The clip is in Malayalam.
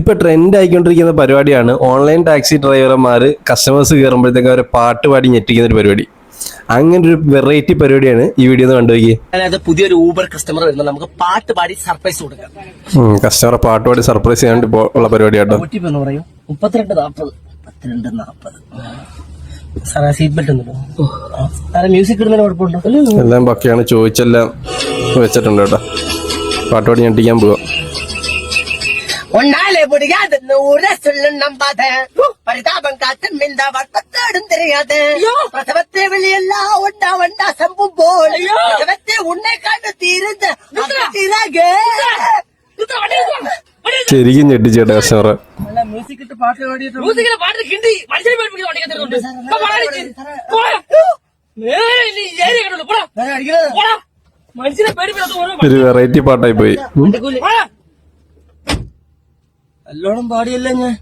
ഇപ്പൊ ട്രെൻഡ് ആയിക്കൊണ്ടിരിക്കുന്ന പരിപാടിയാണ് ഓൺലൈൻ ടാക്സി ഡ്രൈവർമാർ കസ്റ്റമേഴ്സ് കയറുമ്പോഴത്തേക്ക് അവരെ പാട്ട് പാടി ഞെട്ടിക്കുന്ന ഒരു പരിപാടി. അങ്ങനെ ഒരു വെറൈറ്റി പരിപാടിയാണ് ഈ വീഡിയോ ഒന്ന് കണ്ടുപോയി. അതായത് പുതിയൊരു ഊബർ കസ്റ്റമർ വരുന്നത് നമുക്ക് പാട്ട് പാടി സർപ്രൈസ് കൊടുക്കാം. കസ്റ്റമറെ പാട്ട് പാടി സർപ്രൈസ് ചെയ്യാൻ ഉള്ള പരിപാടി കേട്ടോ. പറയും 3240 3240. സാറേ സീറ്റ് ബെൽറ്റ് ഉണ്ടല്ലോ. സാറേ മ്യൂസിക് ഇടുന്നതിന് കുഴപ്പമുണ്ടോ? എല്ലാം ബാക്കിയാണ്, ചോദിച്ചെല്ലാം വെച്ചിട്ടുണ്ട് കേട്ടോ. പാട്ട് പാടി ഞെട്ടിക്കാൻ പോവാ. ഒന്നാലെ പൊടിയാതെ നൂറെ ചൊല്ലും നമ്പാതെ പരിതാപം കാത്തും എന്താ വട്ടത്തേടും തിരിയാതെ പ്രസവത്തെ വിളിയല്ല ഉണ്ടാ വണ്ട സംഭവപ്പോൾ പ്രസവത്തെ ഉണ്ണെ കണ്ട് തീരുന്ന ശരിക്കും ഞെട്ടിച്ചേട്ടാ കസ്റ്റമറെ. മ്യൂസിക് ഇട്ട് പാട്ട് പാടിയിട്ട് ഒരു വെറൈറ്റി പാട്ടായി പോയി. നല്ലോണം പാടിയല്ലേ ഞാൻ.